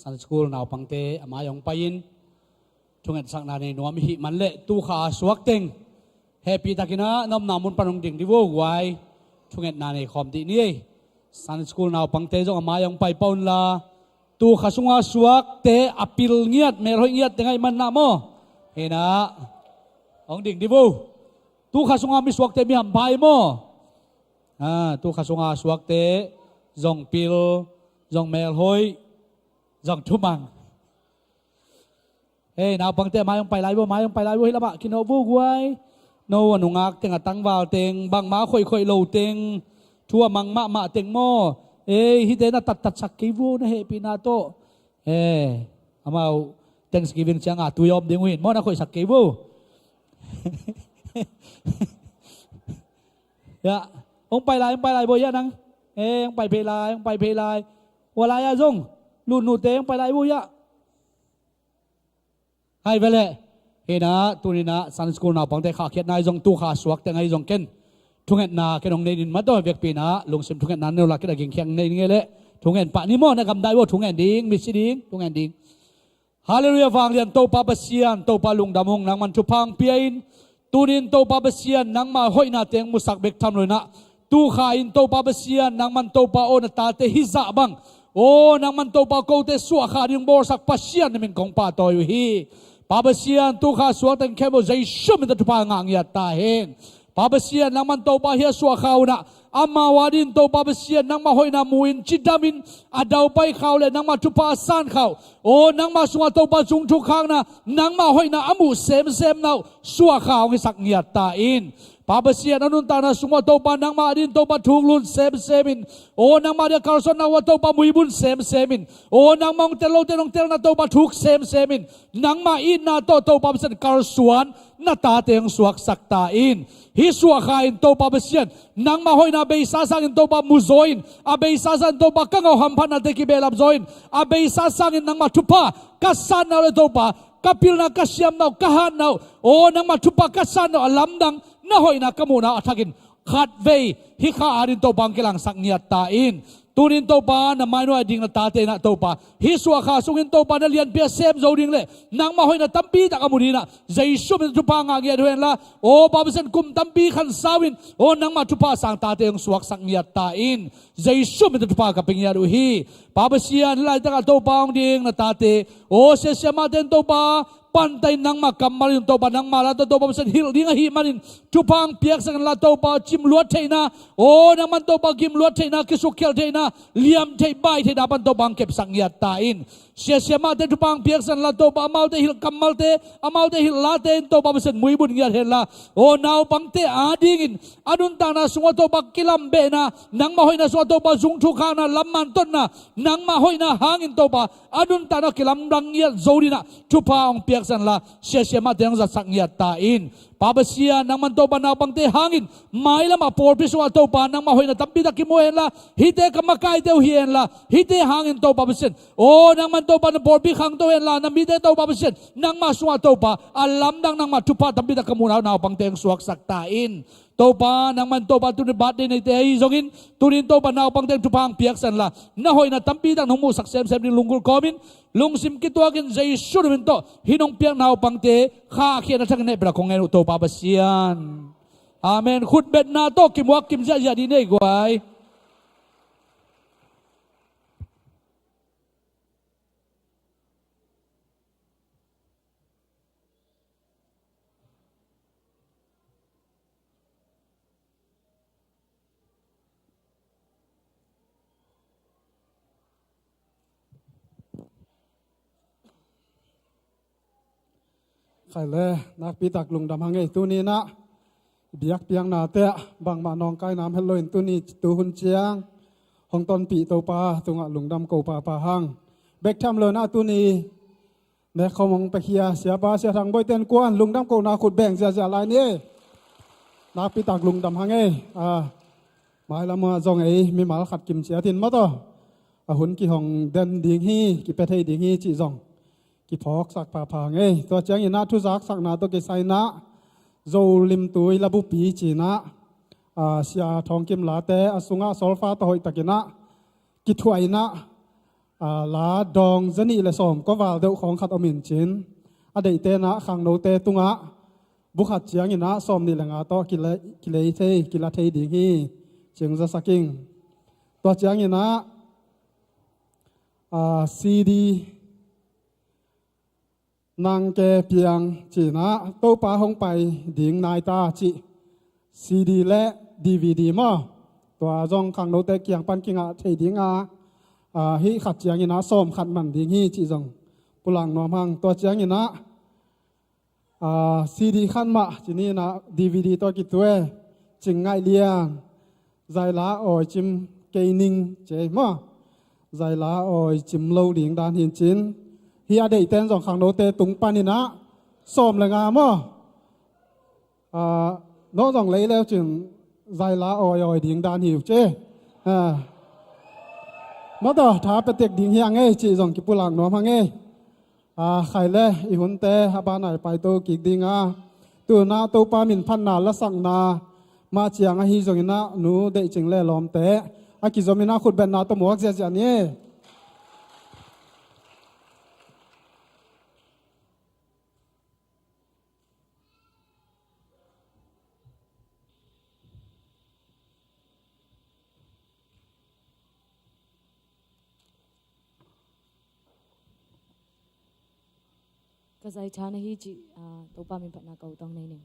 สันสกูลนาวปังเตอมายองไปยินช่วงเอ็ดสักนาในนัวมิหิมันเละตู้ขาสวักเต็งเฮปีตะกินะน้ำนามุนปนงดิ่งที่วัวไว้ช่วงเอ็ดนาในคอมตีนี้สันสกูลนาวปังเตจงอมายองไปปนลาตู้ขาสุงาสวักเตอปิลเงียดเมรอยเงียดยังไงมันนาโมเฮนะองดิ่งที่วัวตู้ขาสุงามิสวักเตมีหำไปโมตู้ขาสุงาสวักเตจงปิลจงเมรอยจงทุมังเฮ้นาวปังเตมายังไปไล่บ่มายังไปไล่บ่เฮละบะกินเอาบุกไว้โนวันงงักเต็งอะตั้งวาวเต็งบางม้าค่อยๆโลเต็งทั่วมังมะเต็งโมเอ้ฮิเตน่ะตัดสักกี่วูนะเฮปีนาโตเอ้อามาเต็งสกีวินเชียงอ่ะตัวยอมเด้งหินโมนะค่อยสักกี่วูยะองไปไล่บ่ยะนังเอ้ยังไปเพลายว่าไล่อะจงลุ่นหนูเต็งไปไล่บ่ยะให้ไปเลยเฮนะตัวนี้นะสันสกุลนาปังเตขาเขียนนายจงตู้ขาสวักแต่ไงจงเก่นทุ่งเงินนาเก่นองในดินมาตัวเบียกปีนะลงซิมทุ่งเงินนั้นเราลักกันกิ่งแข็งในนี้เลยทุ่งเงินปะนิโมนะคำได้ว่าทุ่งเงินดิ้งมิสิดิ้งทุ่งเงินดิ้งฮาเลลูยาฟังเรียนโตปาเบเซียนโตปาลุงดำหงนางมันทุพังเปียนตูนินโตปาเบเซียนนางมาห้อยนาเตียงมุสักเบกทำเลยนะตู้ขาอินโตปาเบเซียนนางมันโตปาโอนตาเตฮิซาบังโอ้นางมันโตปาโกเตสัวขาดิงบอสักปัสเซียนนี่มันของปาโตอยู่ฮีปาเบเซียนตู้ขาสวกแต่งแค่บ่ใจชุ่มมันจะทุพางางยาตาเฮงปาเบเซียนนางมันโตปาเฮียสัวเขานะอามา วาดินโตปาเบเซียนนางมาห้อยนามุอินจิดามินอาดาวไปเขาเลยนางมาทุพาซานเขาโอ้นางมาสัวโตปาจุงทุกครั้งนะนางมาห้อยนาอามูเซมนาสัวเขาให้สักยาตาอินปาเบเซียนอนุนตานะสุมาโตปานางมาดินโตปาทุงลุนเซมินโอ้นางมาเดียคาร์ซอนนาวโตปามุยบุนเซมินโอ้นางมองเตโลเตนองเตลนาโตปาทุกเซมินนางมาอินนาโตปาเบเซียนคาร์สวนนาตาเตียงสวกสักตาอินฮิสวกขาอินโตปาเบเซียนนางมาหอยนาเบยซาซังอินโตปามุโซอินอาเบยซาซังอินโตปากังเอาหัมพันนาเตกิเบลับโซอินอาเบยซาซังอินนางมาทุพากัสซันนาเลโตปาkapil na kasyam na kahan na o nang matupasan no alam dang nahoy na kamuna atakin khatwei hikha arin to bangkilang sakniat tain tunin to pa na maino ading na tate na to pa hiswa kha sungin to pa na lian pia sem zoding le nang mahoy na tampi ta kamuni na jaisu min tupa nga ngia duen la o babasan kum tampi khan sawin o nang matupa sang tate ang suwak sakniat tain jaisu min tupa kapingya ruhi babasian lai ta to pa ang ding na tate o se sema den to pa pantay nang makamal yung to pa nang mala to pa sa hil dinga himanin tupang piyak sa kanila to pa chimluat tay na o naman to pa gimluat tay na kisukyal tay na liam tay bay tay dapan to pang kepsang yatain siya mate tupang piyak sa kanila to pa amaw tay hil kamal tay amaw tay hil late to pa sa muibun ngiyat hela o naw pang te adingin anun ta na sunga to pa kilambe na nang mahoy na sunga to pa zungtuka na lamanton na nang mahoy na hangin to pa anun ta na kilamdang ngiyat zodi na tupang piyak san la siya mateng sa sakniat tain pabasiya nang manto pa na pangte hangin may lama porpis wa to pa nang mahoy na tampi na kimuhen la hite kamakay teo hien la hite hangin to pabasin o nang manto pa na porpi hang to hen la namite to pabasin nang maswa to pa alam dang nang matupa tampi na kamunaw na pangte ang suwak saktain to pa nang man to pa tunin bat din ite zongin tunin to pa na pangte tupang piyak san la nahoy na tampi dang humu saksem ni lungkul komin lungsim kitwagin jay surumin to hinong piyak na pangte khakian na tangin ebra kong ngayong to papasiyan amen khutbet na to kimwak kimja jadi ne guayใครเลยนักปีตักลุงดำหังไงตัวนี้นะเบียกเปียงนาเตะบางมานองไก่น้ำเฮลโลนตัวนี้ตัวหุ่นเชียงห้องตอนปีตัวปลาตัวงะลุงดำโกปลาหังเบกทำเลยนะตัวนี้แม่เขามองไปเคียเสียปลาเสียทางบ่อยเต้นกวนลุงดำโกนาขุดแบ่งเสียลายนี้นักปีตักลุงดำหังไงหมายละมาจงไอมีหมาขัดกิมเสียทินมาต่อหุ่นกี่ห้องเดินดิ่งฮีกี่เปทให้ดิ่งฮีจีจงกี่พอกสักผาไงตัวเจียงยินาทุจักสักนาตัวกี่ไซนะโจลิมตุยระบุปีจีนะเสียทองกิมลาเตอสุงะโซลฟาตหอยตะกินะกี่ถวยนะ lá dong dân ý là xóm có vào đậu khóng khát ở miền chín đây tên á khang nô tê tung á bốc hạt chiang in á xóm đi là ngã to kila thei đi hi chiang ra saking to chiang in á CD nàng kê piang chỉ na tô pa hong pai ding nai ta chỉ CD lệ DVD mà tua dòng khang nô tê kiang pan kinga thei ding hi khát chiang in á xóm khát man ding hi chỉ dòng pulang nom hang to chiang in á CD khăn mạ chỉ ni na DVD to kí tuê chừng ngay liang dài lá ỏi chim cây ninh chế mà dài lá ỏi chim lâu điển đàn hiền chín hi ở đây tên dòng khang nô tê tung pan in á xóm là ngà mà nó dòng lấy leo chừng dài lá ỏi điển đàn hiểu chế mà đó thả bê tiệc điển hiang ấy chỉ dòng kí pulang nom hang ấy khai lệ ý huấn tê hà ba này phải tô kịch đi nga tu na tô pa min phan na la sang na ma chiang hi zong na nu de ching le lom te ki zom na khut ben na to muak zia ni cái giải thán này chị tổ ba mình phải là cầu tông này nè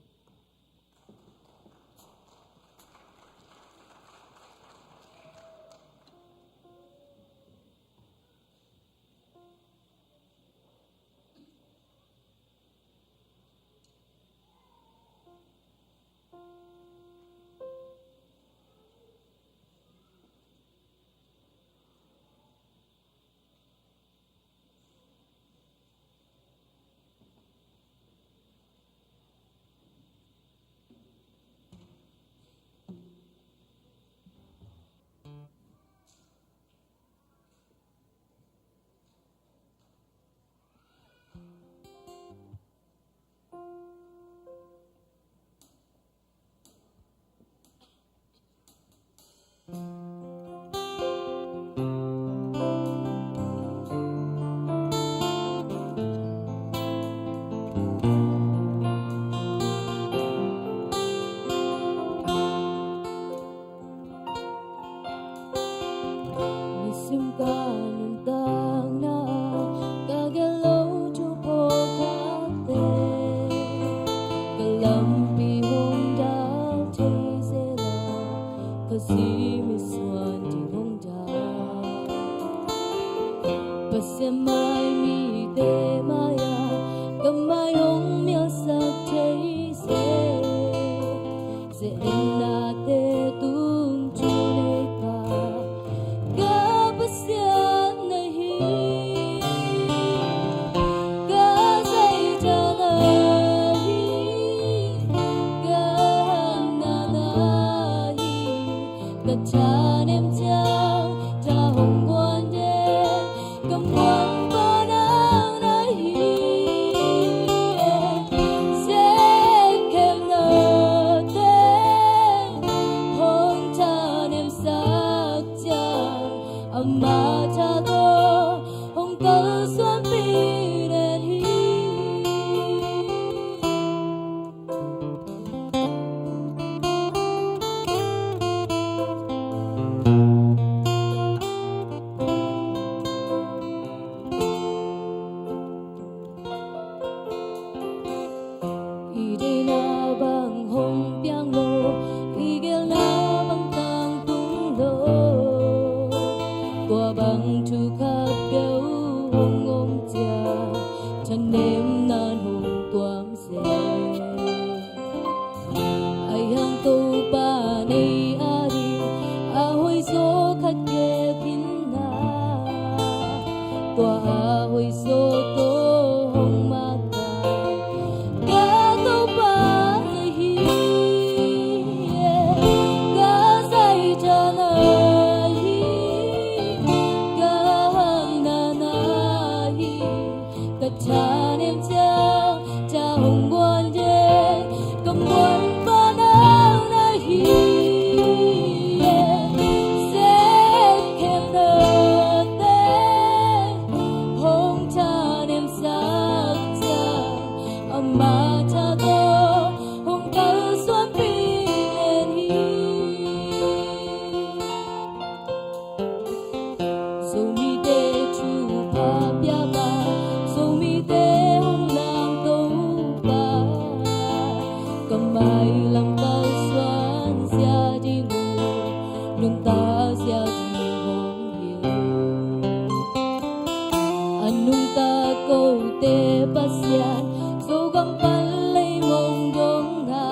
nung ta câu tê bát xian dù găng pan lấy mong dong ha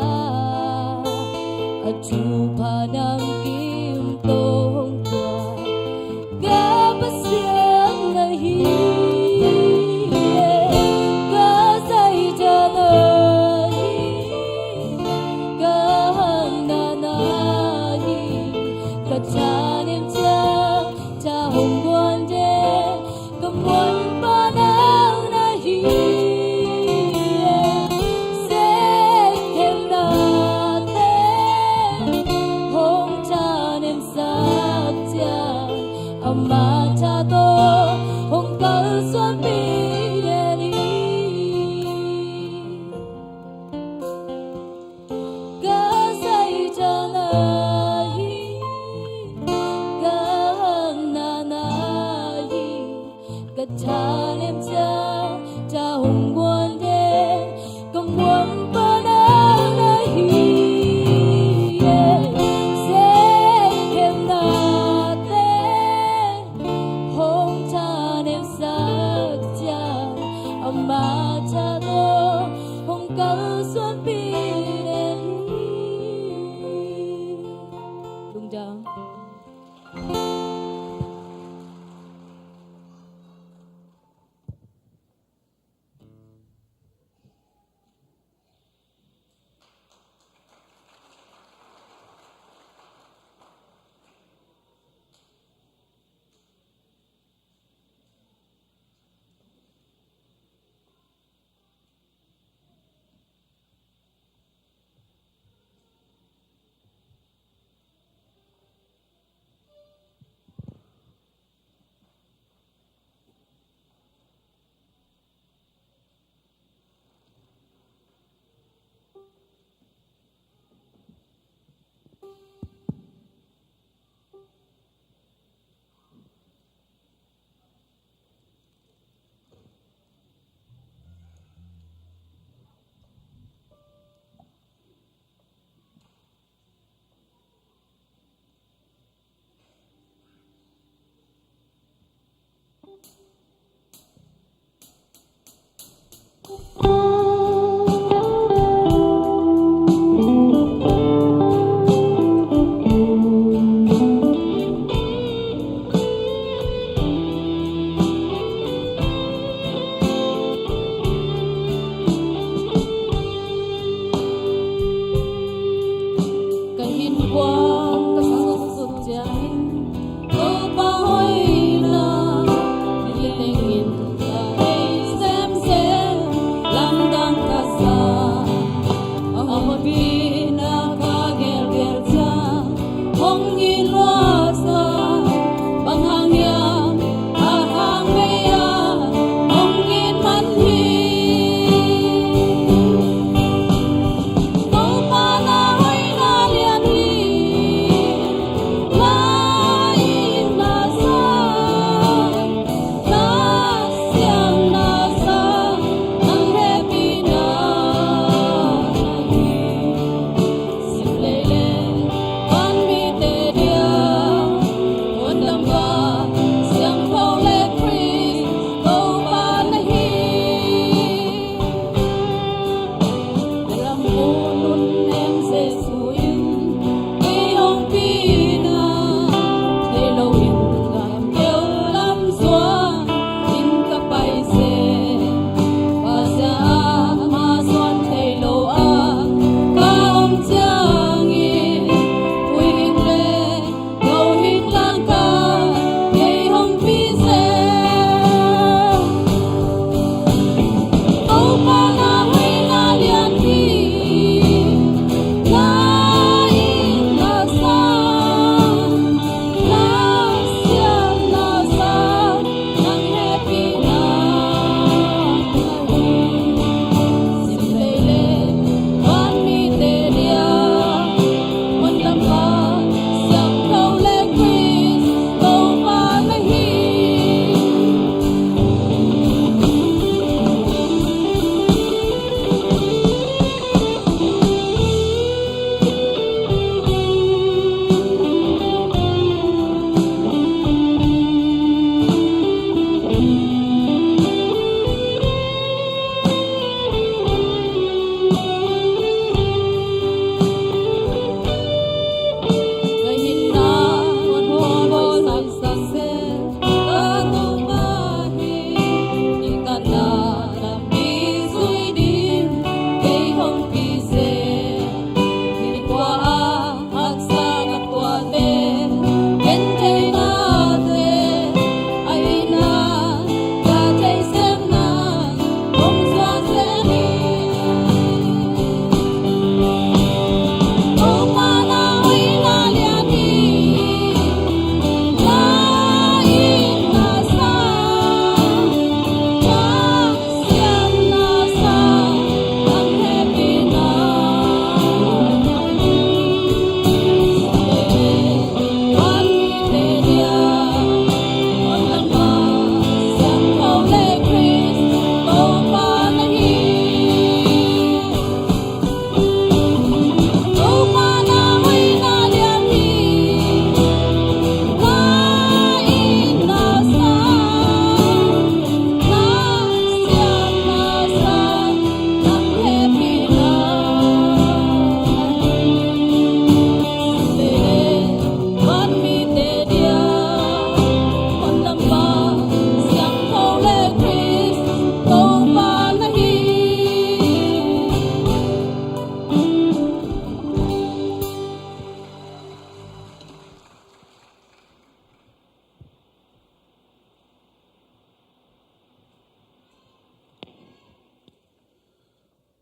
a chu pa nam kim tô hong qua ga bát xian na hi ga say cha na hi ga na na hi ga cha niệm cha cha hồng quan đê cầm quân ba nang na hi sẽ thêm na te hồng cha niệm sắc cha amma cha to hồng cao xuân bi đê đi ga say cha na hi ga na hi ga cha niệm cha cha hồng quan đê cầm quân ba nang na hi sẽ thêm na te hồng cha niệm sắc cha amma cha to hồng cao xuân bi đê đúng chưa?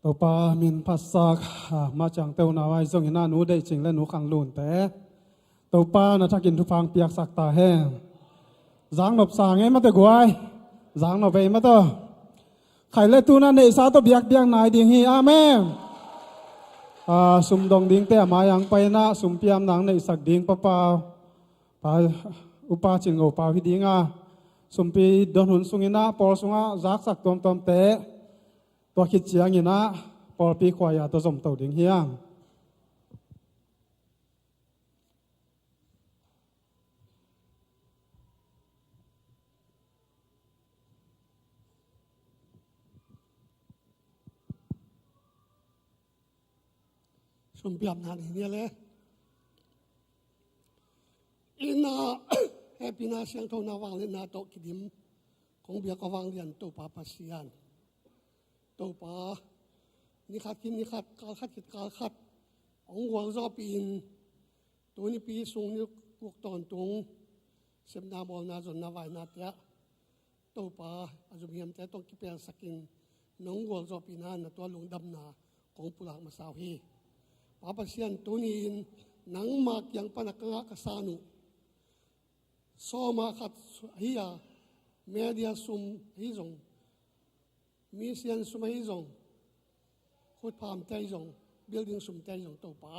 ตัวปามินพัสสักมาจังเต้านาไว้ทรงหน้าหนูได้จริงและหนูขังลุนแต่ตัวปานะถ้ากินทุฟังเปียกสักตาแห้งจางหนบสางไงมาแต่กวยจางหนบไปมาตัวไข่เล็ดตูนั่นในสาตัวเบียกนายดิ่งฮีอาเมนสุมดงดิ่งแต่มายังไปนะสุมเปียมหนังในสักดิ่งปะปาปาอุปาจิงโอปาพิดิ่งสุมปีดนหุนสุงินะปอลสุงจักสักตอมเตะตัวคิดเจียงนะปอลปีควายตัวสมเต่าดิ่งเฮียงสมเปียมนานนี่เลยอินาแฮปปี้นาเสียงโทนาวางเลนาโตกิดิมคงเบียกวางเรียนตัวปาปัสยานตัวปานี่ขัดกินนี่ขัดกาขัดกิดกาขัดองหัวรอปีนตัวนี้ปีสูงนี่พวกตอนตรงเสมนาบอลนาจนนาไวนาเตะตัวปาอาจุเมียมแต่ต้องกิเปียสกินน้องหัวรอปีนาตัวลงดำนาของปุระมาสาวฮีปาปัสยานตัวนี้หนังมากยังปนักงะกษานุโซมาขัดเฮียเมียเดียสุมฮิจงมีเสียนสุมฮิจงขุดพามเตยจงบิลดิ้งสุมเตยจงตัวป้า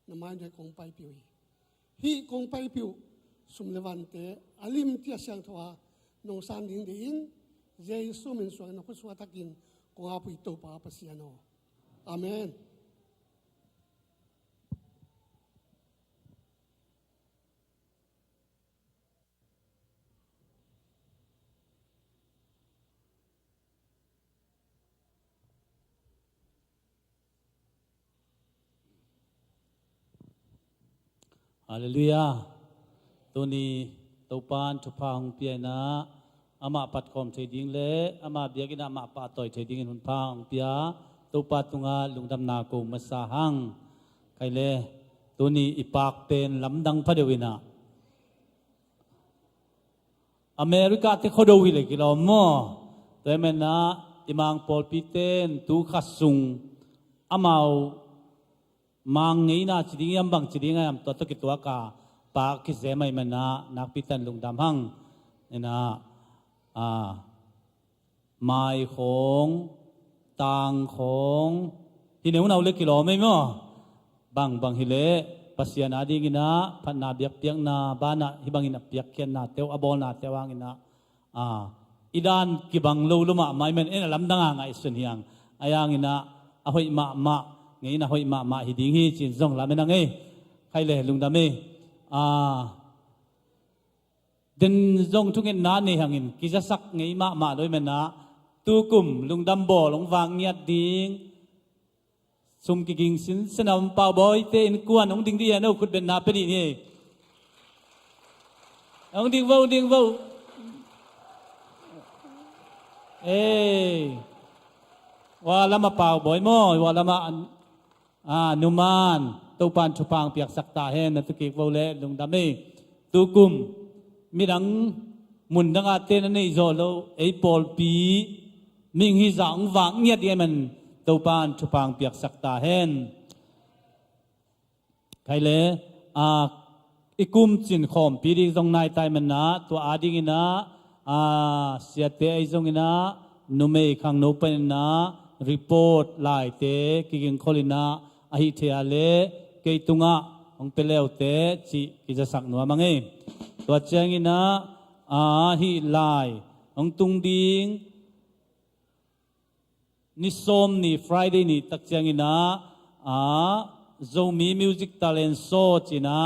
น้ำมันด้วยกงไปผิวฮีกงไปผิวสุมเลวันเตอลิมเตียเสียงทัวนงสันดิ้งดิ้งเจสุมินสวยนักสวดตะกินกงอาปุยตัวป้าปัสยานอาเมนฮาเลลูยาตัวนี้ตัวปานทุพางเปียนะอามาปัดคอมเทดิ้งเละอามาเบียกินอามาปาต่อยเทดิ้งหุ่นพางเปียตัวปาตุงาลุงดำนาโกมาสาหังใครเละตัวนี้อีปากเป็นลำดังพระเดวินะอเมริกาที่เขาดูวิเลยกิโลโม่แต่เมื่อนะอิมังปอลปีเตนตูขัดซุงอามามังงี้นะจิดิงยำบังจิดิงยำตัวกิตัวกาปากคิดเสมัยมันนะนักพิจันลุงดำหังนี่นะไม้ของต่างของที่เหนือเราเล็กกิโลไม่มั้งบางฮิเลปัสยานาดีกินะพันนาเบียกเปียกนาบ้านนะฮิบังกินะเปียกเขียนนาเตวอบอลนาเตวังกินะอีดานกิบังลูลุมะไม่เหมือนเอ็นลำดังอ่ะไงส่วนเฮียงอายังกินะอหอยมะงี้นะหอยมาหิดิ้งฮีจินซงลาเมนังเอ้ใครเลยลุงดำเอ้เดินซงทุกเงินน้านี่หังอินกิจสักงี้มาด้วยมันนะตูกุมลุงดำบ่อลงวางเงียดดิ้งสุมกิกิงสินสนามป่าบอยเตนกวนองดิ้งดีนะคุณเป็นนาเป็นนี่องดิ้งว้าเอ้ว่าละมาเป่าบ่อยมั้ยว่าละมานุมานตัวปานชุพังเปียกสักตาเห็นนัตุกิกวเลลุงดำนี่ตุกุมมีดังมุนดังอาเตนนี่โจโลไอปอลปีมิงฮิจังวางเงียดยังมันตัวปานชุพังเปียกสักตาเห็นใครเลยอีกุมจินขอมปีดีตรงนายตายมันนะตัวอาดิงินะเสียเตไอตรงนี้นะนุเมย์ขังโนเป็นนะรีพอร์ตไล่เตะกิงคอลินาอาฮิเทียเลเกยตุงะองเปเลวเตะจีกิจะสักหนัวมังเอตัวเจงินะฮิไลองตุงดิงนิสอมนี่ฟรายเดย์นี่ตักเจงินะโซมีมิวสิกทาเลนโซจีนะ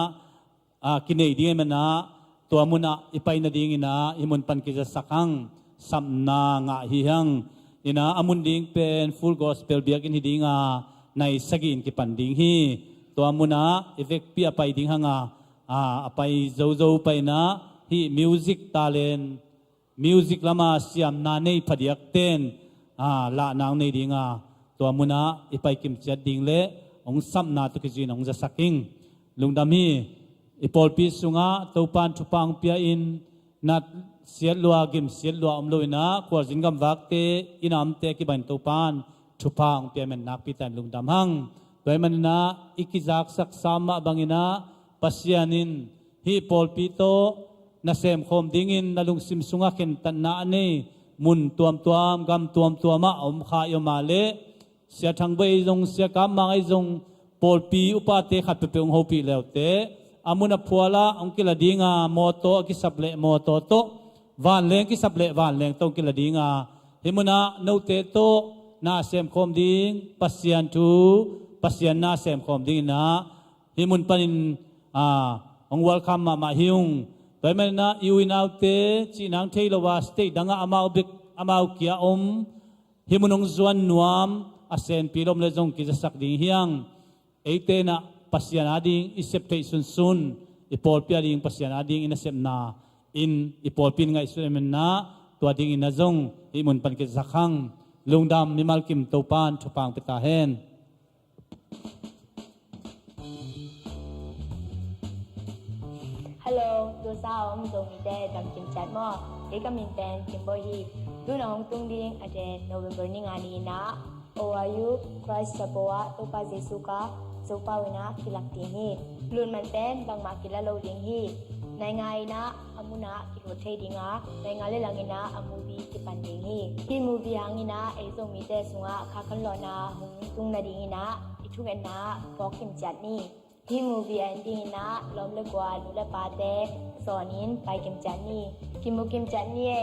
กินเอดีมันนะตัวมุนะอีไปนาดิงินะอิมุนปันกิจะสักหังสัมนางะฮิฮังนี่นะอามุนดิ้งเป็นฟูลกอสเปลเบียกินฮิดิ้งในสกินกิปันดิ้งฮีตัวมุนะเอฟเฟกต์ปีไปดิ้งฮังไปโจไปนะฮีมิวสิกทาเลนมิวสิกละมาเสียมนาในพเดียกเต้นละนางในดิ้งตัวมุนะอีไปกิมจัดดิ้งเละองสัมนาตุกิจินองจะสักกิ้งลุงดามีอีปอลปีสุงตัวปานชุปังเปียอินนัดเสียลัวกิมเสียลัวอมลุยนะขวดสินกำวักเตอินามเตกิบันตัวปาน ทุพางเปียมันนักพิตันลุงดำหังโดยมันนะอิกิจักสักสามะบางอินะปัสยานินฮีปอลปิโตนาเซมคมดิ่งินนาลุงซิมสุงะเข็นตันนานีมุนตัวมกำตัวมะอมขายมาเลเสียทั้งใบจงเสียกำมังไอจงปอลปีอุปาเตขัดเปงโฮปีแล้วเตอามุนพัวละองกิลดิงามอโตกิสับเลมอโตโตวันเลงกิสับเลวันเลงตองกิลดิงาหิมุนะโนเตโตนาเซมคมดิ่งปัสยันทูปัสยันนาเซมคมดิ่งนะหิมุนปนินองวัลคัมมาหิวโดยมันนะยูอินเอาเตจีนังเทลวาสเตดังอามาบิกอามาเกียหิมุนองจวนนวมอาเซนปีลมเลจงกิจสักดิ่งเฮียงเอเตนะปัสยานาดิ่งอิเซปเตซุนอีปอลปีดิ่งปัสยานาดิ่งอินเซปนาอินอีปอลปีนไงสุดมันนะตัวดิ่งอินนะจงหิมุนปันกิจสักขังลุงดำมิมัลกิมโตปานทุปังเปตาเฮนฮัลโหลตัวสาวมตรงนี้แต่จำจิมจัดมอเด็กก็มีแต่จิมบอฮีดูน้องตุงดิ้งอเดนโนเวมเบอร์นี่งานนี้นะโออายุคริสต์บัวตัวปาเจสุกาสุปาวินะกิลักติงีลุนมันเต้นบางมากิลาโลดิงฮีในไงนะอามุนะกิโรเทดิงาในงานเลลังนะอามูบีกิปันดิงฮีที่มูบีฮังนะไอซงมีแต่สุงะคาคันลอนาหงตุงนาดิงนะอิทุเอนนะบอกกิมจัดนี่ที่มูบีอันดีนะล้อมเล็กกว่าลุละปาเตสอนินไปกิมจันนี่กิมมุกิมจันนี่